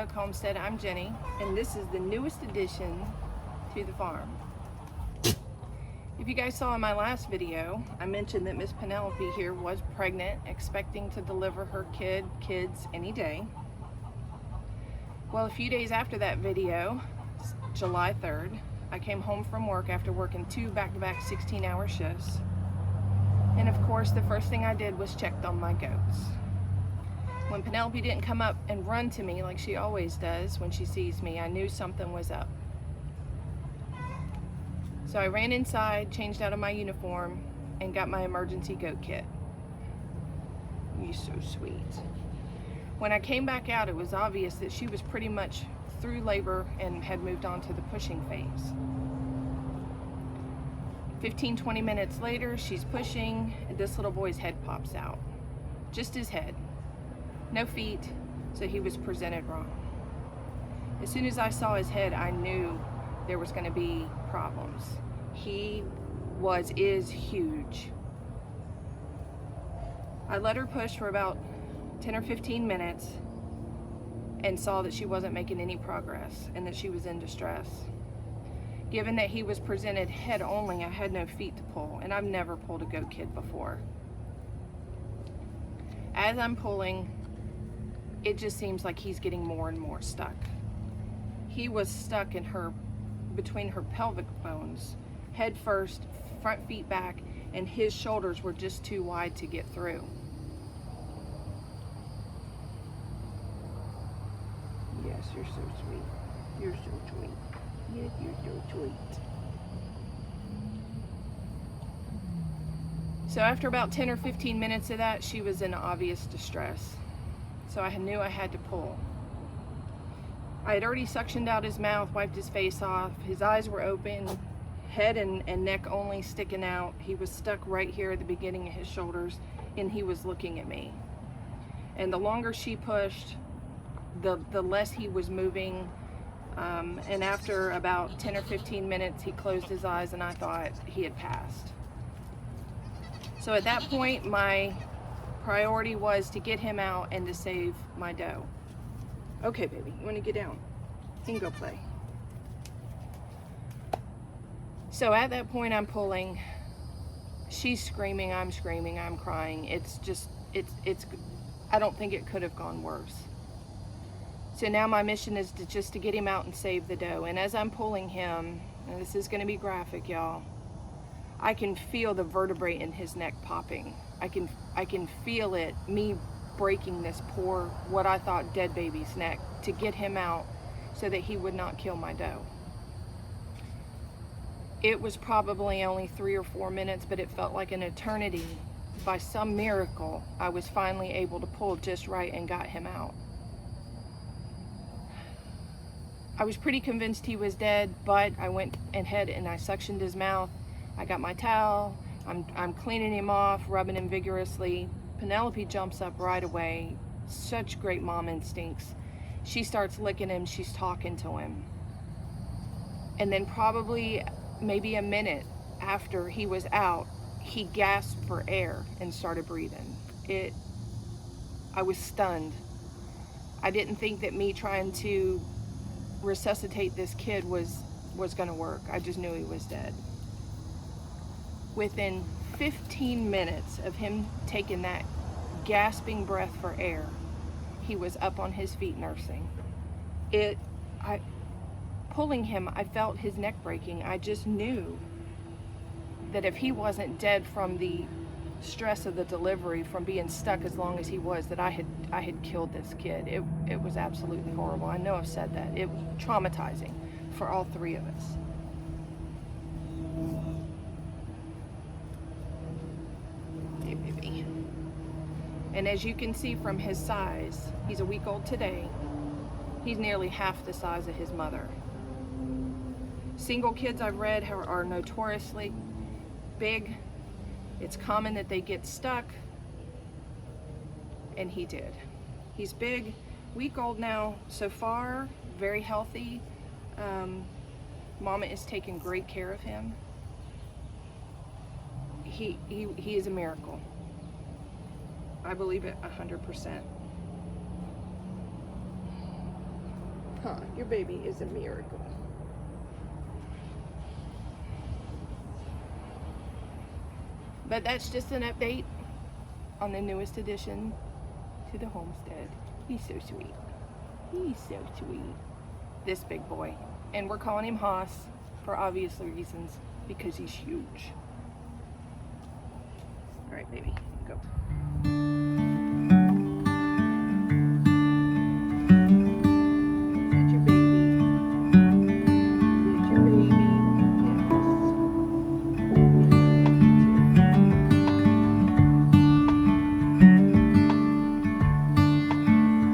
Oak Homestead. I'm Jenny, and this is the newest addition to the farm. If you guys saw in my last video, I mentioned that Miss Penelope here was pregnant, expecting to deliver her kids any day. Well, a few days after that video, July 3rd, I came home from work after working 2 back-to-back 16-hour shifts. And of course, the first thing I did was checked on my goats. When Penelope didn't come up and run to me like she always does when she sees me, I knew something was up. So I ran inside, changed out of my uniform, and got my emergency goat kit. You're so sweet. When I came back out, it was obvious that she was pretty much through labor and had moved on to the pushing phase. 15-20 minutes later, she's pushing, and this little boy's head pops out. Just his head. No feet, so he was presented wrong. As soon as I saw his head, I knew there was going to be problems. He is huge. I let her push for about 10 or 15 minutes and saw that she wasn't making any progress and that she was in distress. Given that he was presented head only, I had no feet to pull, and I've never pulled a goat kid before. As I'm pulling, it just seems like he's getting more and more stuck. He was stuck in between her pelvic bones, head first, front feet back, and his shoulders were just too wide to get through. Yes, you're so sweet. You're so sweet. Yes, you're so sweet. So after about 10 or 15 minutes of that, she was in obvious distress. So I knew I had to pull. I had already suctioned out his mouth, wiped his face off. His eyes were open, head and neck only sticking out. He was stuck right here at the beginning of his shoulders, and he was looking at me. And the longer she pushed, the less he was moving. And after about 10 or 15 minutes, he closed his eyes, and I thought he had passed. So at that point, my priority was to get him out and to save my doe. Okay, baby, you want to get down? You can go play. So at that point, I'm pulling. She's screaming, I'm crying. It's I don't think it could have gone worse. So now my mission is just to get him out and save the doe. And as I'm pulling him, and this is going to be graphic, y'all, I can feel the vertebrae in his neck popping. I can feel it, me breaking this poor, what I thought dead baby's neck to get him out so that he would not kill my doe. It was probably only 3 or 4 minutes, but it felt like an eternity. By some miracle, I was finally able to pull just right and got him out. I was pretty convinced he was dead, but I went ahead and I suctioned his mouth. I got my towel, I'm cleaning him off, rubbing him vigorously. Penelope jumps up right away, such great mom instincts. She starts licking him, she's talking to him. And then probably maybe a minute after he was out, he gasped for air and started breathing. I was stunned. I didn't think that me trying to resuscitate this kid was gonna work. I just knew he was dead. Within 15 minutes of him taking that gasping breath for air, he was up on his feet nursing. Pulling him, I felt his neck breaking. I just knew that if he wasn't dead from the stress of the delivery, from being stuck as long as he was, that I had killed this kid. It was absolutely horrible. I know I've said that. It was traumatizing for all 3 of us. Hey, baby. And as you can see from his size, he's a week old today. He's nearly half the size of his mother. Single kids I've read are notoriously big. It's common that they get stuck, and he did. He's big, week old now, so far, very healthy. Mama is taking great care of him. He is a miracle. I believe it 100%. Huh, your baby is a miracle. But that's just an update on the newest addition to the homestead. He's so sweet. He's so sweet. This big boy. And we're calling him Haas for obvious reasons, because he's huge. All right, baby, go. Get your baby.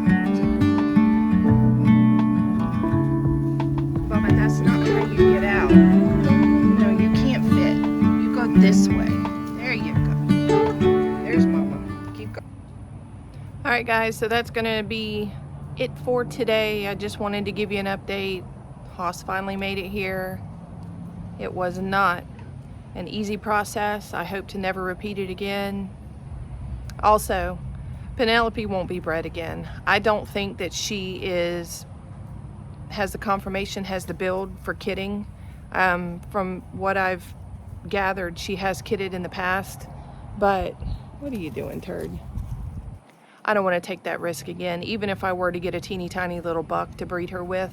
Get your baby. Bubba, that's not how you get out. No, you can't fit. You go this way. There you go. There's Mama. Keep going. All right, guys, so that's gonna be it for today. I just wanted to give you an update. Haas finally made it here. It was not an easy process. I hope to never repeat it again. Also, Penelope won't be bred again. I don't think that she has the confirmation, has the build for kidding. From what I've gathered, she has kidded in the past, but what are you doing, turd? I don't want to take that risk again. Even if I were to get a teeny tiny little buck to breed her with,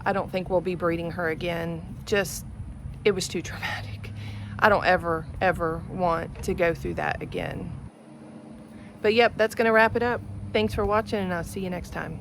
I don't think we'll be breeding her again. Just, it was too traumatic. I don't ever want to go through that again. But yep, that's gonna wrap it up. Thanks for watching, and I'll see you next time.